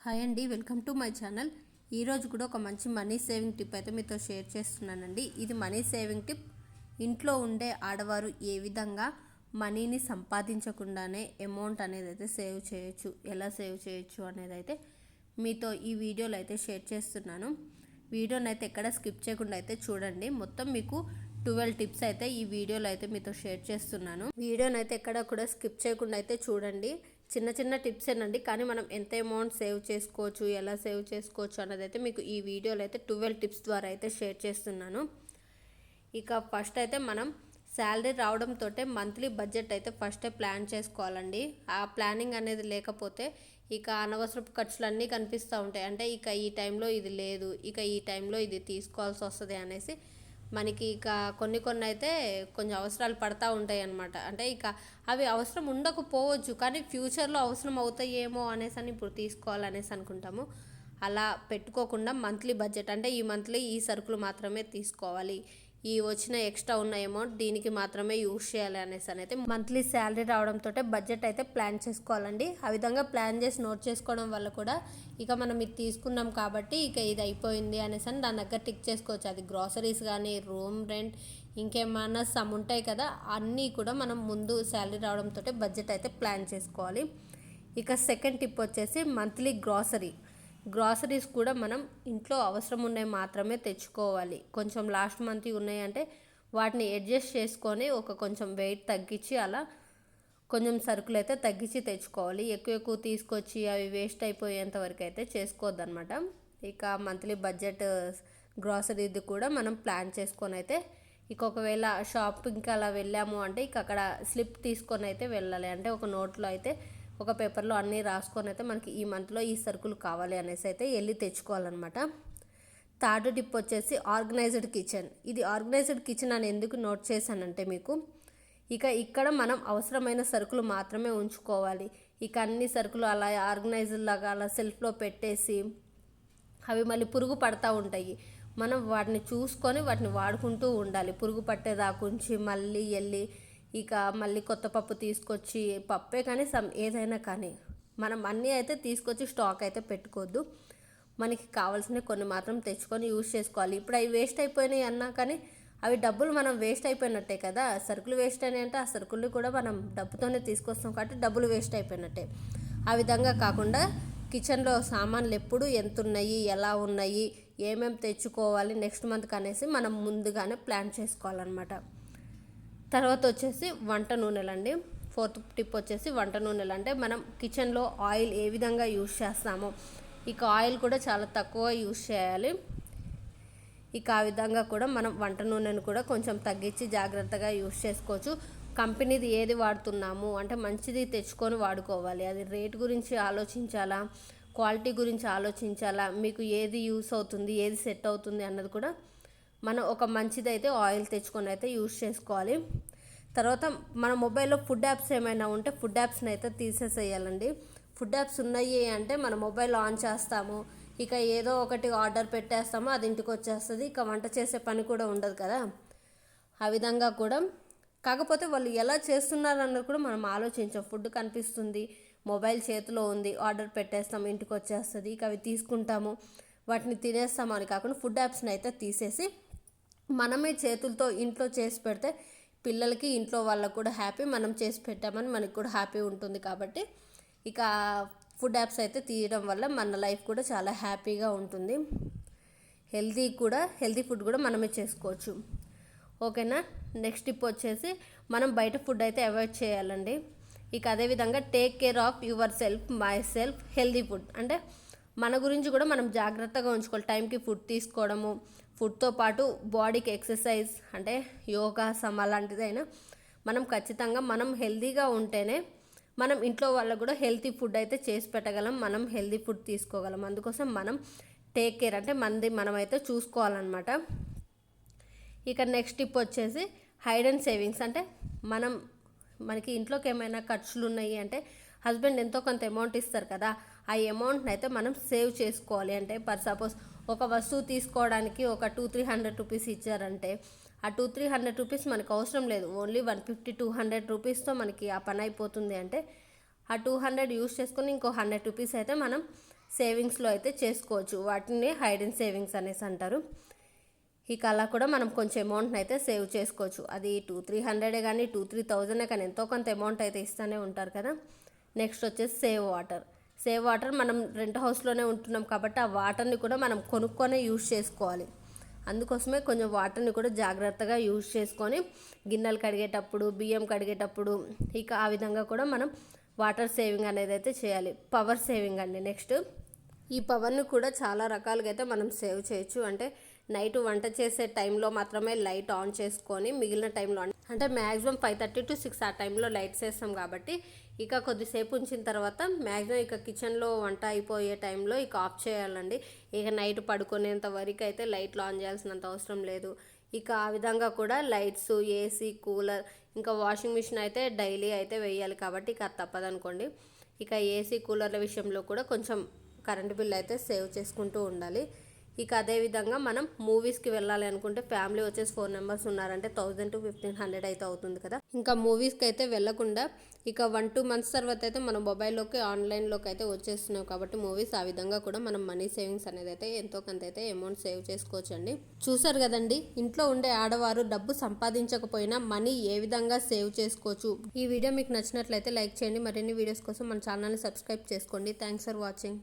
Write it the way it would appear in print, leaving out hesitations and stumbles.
Hi అండి, welcome to my channel. ఈరోజు కూడా ఒక మంచి మనీ సేవింగ్ టిప్ అయితే మీతో షేర్ చేస్తున్నానండి. ఇది మనీ సేవింగ్ టిప్. ఇంట్లో ఉండే ఆడవారు ఏ విధంగా మనీని సంపాదించకుండానే అమౌంట్ అనేది అయితే సేవ్ చేయొచ్చు, ఎలా సేవ్ చేయొచ్చు అనేది అయితే మీతో ఈ వీడియోలో అయితే షేర్ చేస్తున్నాను. వీడియోని అయితే ఎక్కడ స్కిప్ చేయకుండా అయితే చూడండి. మొత్తం మీకు 12 టిప్స్ అయితే ఈ వీడియోలో అయితే మీతో షేర్ చేస్తున్నాను. వీడియోని అయితే ఎక్కడ కూడా స్కిప్ చేయకుండా అయితే చూడండి. చిన్న చిన్న టిప్స్ ఏనండి, కానీ మనం ఎంత అమౌంట్ సేవ్ చేసుకోవచ్చు, ఎలా సేవ్ చేసుకోవచ్చు అన్నది అయితే మీకు ఈ వీడియోలో అయితే 12 టిప్స్ ద్వారా అయితే షేర్ చేస్తున్నాను. ఇక ఫస్ట్ అయితే మనం శాలరీ రావడంతో మంత్లీ బడ్జెట్ అయితే ఫస్టే ప్లాన్ చేసుకోవాలండి. ఆ ప్లానింగ్ అనేది లేకపోతే ఇక అనవసరపు ఖర్చులు అన్నీ కనిపిస్తూ ఉంటాయి. అంటే ఇక ఈ టైంలో ఇది లేదు, ఇక ఈ టైంలో ఇది తీసుకోవాల్సి వస్తుంది అనేసి మనకి ఇక కొన్ని అయితే కొంచెం అవసరాలు పడతా ఉంటాయి అన్నమాట. అంటే ఇక అవి అవసరం ఉండకపోవచ్చు, కానీ ఫ్యూచర్లో అవసరం అవుతాయేమో అనేసి అని ఇప్పుడు తీసుకోవాలనేసి అనుకుంటాము. అలా పెట్టుకోకుండా మంత్లీ బడ్జెట్ అంటే ఈ మంత్లీ ఈ సరుకులు మాత్రమే తీసుకోవాలి, ఈ వచ్చిన ఎక్స్ట్రా ఉన్న అమౌంట్ దీనికి మాత్రమే యూజ్ చేయాలి అనేసి అయితే మంత్లీ శాలరీ రావడంతో బడ్జెట్ అయితే ప్లాన్ చేసుకోవాలండి. ఆ విధంగా ప్లాన్ చేసి నోట్ చేసుకోవడం వల్ల కూడా ఇక మనం ఇది తీసుకున్నాం కాబట్టి ఇక ఇది అయిపోయింది అనేసి అని దాని దగ్గర టిక్ చేసుకోవచ్చు. అది గ్రాసరీస్ కానీ, రూమ్ రెంట్, ఇంకేమన్నా సమ్ ఉంటాయి కదా, అన్నీ కూడా మనం ముందు శాలరీ రావడంతో బడ్జెట్ అయితే ప్లాన్ చేసుకోవాలి. ఇక సెకండ్ టిప్ వచ్చేసి మంత్లీ గ్రాసరీస్ కూడా మనం ఇంట్లో అవసరం ఉన్నాయి మాత్రమే తెచ్చుకోవాలి. కొంచెం లాస్ట్ మంత్ ఉన్నాయి అంటే వాటిని అడ్జస్ట్ చేసుకొని ఒక కొంచెం వెయిట్ తగ్గించి అలా కొంచెం సరుకులు అయితే తగ్గించి తెచ్చుకోవాలి. ఎక్కువ తీసుకొచ్చి అవి వేస్ట్ అయిపోయేంత వరకు అయితే చేసుకోవద్దనమాట. ఇక మంత్లీ బడ్జెట్ గ్రాసరీది కూడా మనం ప్లాన్ చేసుకొని అయితే ఇక ఒకవేళ షాపింగ్కి అలా వెళ్ళాము అంటే ఇక అక్కడ స్లిప్ తీసుకొని అయితే వెళ్ళాలి. అంటే ఒక నోట్లో అయితే ఒక పేపర్లో అన్నీ రాసుకొని అయితే మనకి ఈ మంత్లో ఈ సరుకులు కావాలి అనేసి అయితే వెళ్ళి తెచ్చుకోవాలన్నమాట. థర్డ్ టిప్ వచ్చేసి ఆర్గనైజ్డ్ కిచెన్. ఇది ఆర్గనైజ్డ్ కిచెన్ అని ఎందుకు నోట్ చేశానంటే మీకు ఇక్కడ మనం అవసరమైన సరుకులు మాత్రమే ఉంచుకోవాలి. ఇక అన్ని సరుకులు అలా ఆర్గనైజ్డ్ లాగా అలా సెల్ఫ్లో పెట్టేసి అవి మళ్ళీ పురుగు పడతా ఉంటాయి. మనం వాటిని చూసుకొని వాటిని వాడుకుంటూ ఉండాలి. పురుగు పట్టేదాకుంచి మళ్ళీ వెళ్ళి ఇక మళ్ళీ కొత్త పప్పు తీసుకొచ్చి, పప్పే కానీ ఏదైనా కానీ మనం అన్నీ అయితే తీసుకొచ్చి స్టాక్ అయితే పెట్టుకోవద్దు. మనకి కావాల్సినవి కొన్ని మాత్రం తెచ్చుకొని యూజ్ చేసుకోవాలి. ఇప్పుడు అవి వేస్ట్ అయిపోయినాయి అన్నా కానీ అవి డబ్బులు మనం వేస్ట్ అయిపోయినట్టే కదా. సరుకులు వేస్ట్ అయినాయి అంటే ఆ సరుకులు కూడా మనం డబ్బుతోనే తీసుకొస్తాం కాబట్టి డబ్బులు వేస్ట్ అయిపోయినట్టే. ఆ విధంగా కాకుండా కిచెన్లో సామాన్లు ఎప్పుడు ఎంత ఉన్నాయి, ఎలా ఉన్నాయి, ఏమేమి తెచ్చుకోవాలి నెక్స్ట్ మంత్కి అనేసి మనం ముందుగానే ప్లాన్ చేసుకోవాలన్నమాట. తర్వాత వచ్చేసి వంట నూనెలండి. ఫోర్త్ టిప్ వచ్చేసి వంట నూనెలు. అంటే మనం కిచెన్లో ఆయిల్ ఏ విధంగా యూజ్ చేస్తామో ఇక ఆయిల్ కూడా చాలా తక్కువ యూజ్ చేయాలి. ఇక ఆ విధంగా కూడా మనం వంట నూనెను కూడా కొంచెం తగ్గించి జాగ్రత్తగా యూజ్ చేసుకోవచ్చు. కంపెనీది ఏది వాడుతున్నాము అంటే మంచిది తెచ్చుకొని వాడుకోవాలి. అది రేట్ గురించి ఆలోచించాలా, క్వాలిటీ గురించి ఆలోచించాలా, మీకు ఏది యూస్ అవుతుంది, ఏది సెట్ అవుతుంది అన్నది కూడా మనం ఒక మంచిది అయితే ఆయిల్ తెచ్చుకొని అయితే యూజ్ చేసుకోవాలి. తర్వాత మన మొబైల్లో ఫుడ్ యాప్స్ ఏమైనా ఉంటే ఫుడ్ యాప్స్ని అయితే తీసేసేయాలండి. ఫుడ్ యాప్స్ ఉన్నాయి అంటే మన మొబైల్ ఆన్ చేస్తాము, ఇక ఏదో ఒకటి ఆర్డర్ పెట్టేస్తాము, అది ఇంటికి వచ్చేస్తుంది. ఇక వంట చేసే పని కూడా ఉండదు కదా. ఆ విధంగా కూడా కాకపోతే వాళ్ళు ఎలా చేస్తున్నారు అన్నది కూడా మనం ఆలోచించాం. ఫుడ్ కనిపిస్తుంది, మొబైల్ చేతిలో ఉంది, ఆర్డర్ పెట్టేస్తాము, ఇంటికి వచ్చేస్తుంది, ఇక అవి తీసుకుంటాము, వాటిని తినేస్తాము అని కాకుండా ఫుడ్ యాప్స్ని అయితే తీసేసి మనమే చేతులతో ఇంట్లో చేసి పెడితే పిల్లలకి, ఇంట్లో వాళ్ళకు కూడా హ్యాపీ, మనం చేసి పెట్టామని మనకి కూడా హ్యాపీ ఉంటుంది. కాబట్టి ఇక ఫుడ్ యాప్స్ అయితే తీయడం వల్ల మన లైఫ్ కూడా చాలా హ్యాపీగా ఉంటుంది. హెల్తీ ఫుడ్ కూడా మనమే చేసుకోవచ్చు. ఓకేనా. నెక్స్ట్ టిప్ వచ్చేసి మనం బయట ఫుడ్ అయితే అవాయిడ్ చేయాలండి. ఇక అదేవిధంగా take care of your self, my self, healthy food. అంటే మన గురించి కూడా మనం జాగ్రత్తగా ఉంచుకోవాలి. టైంకి ఫుడ్ తీసుకోవడము, ఫుడ్తో పాటు బాడీకి ఎక్సర్సైజ్ అంటే యోగా అలాంటిదైనా మనం ఖచ్చితంగా మనం హెల్తీగా ఉంటేనే మనం ఇంట్లో వాళ్ళకు కూడా హెల్తీ ఫుడ్ అయితే చేసి పెట్టగలం, మనం హెల్తీ ఫుడ్ తీసుకోగలం. అందుకోసం మనం టేక్ కేర్ అంటే మనమైతే చూసుకోవాలన్నమాట. ఇక నెక్స్ట్ టిప్ వచ్చేసి హైడ్ సేవింగ్స్. అంటే మనకి ఇంట్లోకి ఏమైనా ఖర్చులు ఉన్నాయి అంటే హస్బెండ్ ఎంతో కొంత అమౌంట్ ఇస్తారు కదా, ఆ అమౌంట్ని అయితే మనం సేవ్ చేసుకోవాలి. అంటే ఫర్ సపోజ్ ఒక వస్తువు తీసుకోవడానికి ఒక 200-300 రూపీస్ ఇచ్చారంటే ఆ 200-300 రూపీస్ మనకు అవసరం లేదు, ఓన్లీ 150-200 రూపీస్తో మనకి ఆ పని అయిపోతుంది. అంటే ఆ 200 యూస్ చేసుకొని ఇంకో 100 రూపీస్ అయితే మనం సేవింగ్స్లో అయితే చేసుకోవచ్చు. వాటిని హైడెన్ సేవింగ్స్ అనేసి అంటారు. ఇక అలా కూడా మనం కొంచెం అమౌంట్ని అయితే సేవ్ చేసుకోవచ్చు. అది 200-300 కానీ 2-3,000 కానీ ఎంతో కొంత అమౌంట్ అయితే ఇస్తూనే ఉంటారు కదా. నెక్స్ట్ వచ్చేసి సేవ్ వాటర్ మనం రెంట్ హౌస్లోనే ఉంటున్నాం కాబట్టి ఆ వాటర్ని కూడా మనం కొనుక్కొనే యూజ్ చేసుకోవాలి. అందుకోసమే కొంచెం వాటర్ని కూడా జాగ్రత్తగా యూజ్ చేసుకొని గిన్నెలు కడిగేటప్పుడు, బియ్యం కడిగేటప్పుడు ఇక ఆ విధంగా కూడా మనం వాటర్ సేవింగ్ అనేది అయితే చేయాలి. పవర్ సేవింగ్ అండి. నెక్స్ట్ ఈ పవర్ని కూడా చాలా రకాలుగా అయితే మనం సేవ్ చేయొచ్చు. అంటే నైట్ వంట చేసే టైంలో మాత్రమే లైట్ ఆన్ చేసుకొని మిగిలిన టైంలో అంటే మ్యాక్సిమం 5:30 to 6 ఆ టైంలో లైట్స్ వేస్తాం కాబట్టి ఇక కొద్దిసేపు ఉంచిన తర్వాత మ్యాక్సిమం ఇక కిచెన్లో వంట అయిపోయే టైంలో ఇక ఆఫ్ చేయాలండి. ఇక నైట్ పడుకునేంత వరకు అయితే లైట్లు ఆన్ చేయాల్సినంత అవసరం లేదు. ఇక ఆ విధంగా కూడా లైట్స్, ఏసీ, కూలర్, ఇంకా వాషింగ్ మిషన్ అయితే డైలీ అయితే వేయాలి కాబట్టి ఇక అది తప్పదనుకోండి. ఇక ఏసీ, కూలర్ల విషయంలో కూడా కొంచెం కరెంట్ బిల్ అయితే సేవ్ చేసుకుంటూ ఉండాలి. ఇక అదేవిధంగా మనం మూవీస్కి వెళ్ళాలి అనుకుంటే ఫ్యామిలీ వచ్చేసి 4 members ఉన్నారంటే 1000 to 1500 అయితే అవుతుంది కదా. ఇంకా మూవీస్కి అయితే వెళ్ళకుండా ఇక 1-2 months తర్వాత అయితే మన మొబైల్లోకి ఆన్లైన్లోకి అయితే వచ్చేస్తున్నాం కాబట్టి మూవీస్ ఆ విధంగా కూడా మనం మనీ సేవింగ్స్ అనేది అయితే ఎంతో కొంత అయితే అమౌంట్ సేవ్ చేసుకోవచ్చండి. చూసారు కదండి, ఇంట్లో ఉండే ఆడవారు డబ్బు సంపాదించకపోయినా మనీ ఏ విధంగా సేవ్ చేసుకోవచ్చు. ఈ వీడియో మీకు నచ్చినట్లయితే లైక్ చేయండి. మరిన్ని వీడియోస్ కోసం మన ఛానల్ని సబ్స్క్రైబ్ చేసుకోండి. Thanks for watching.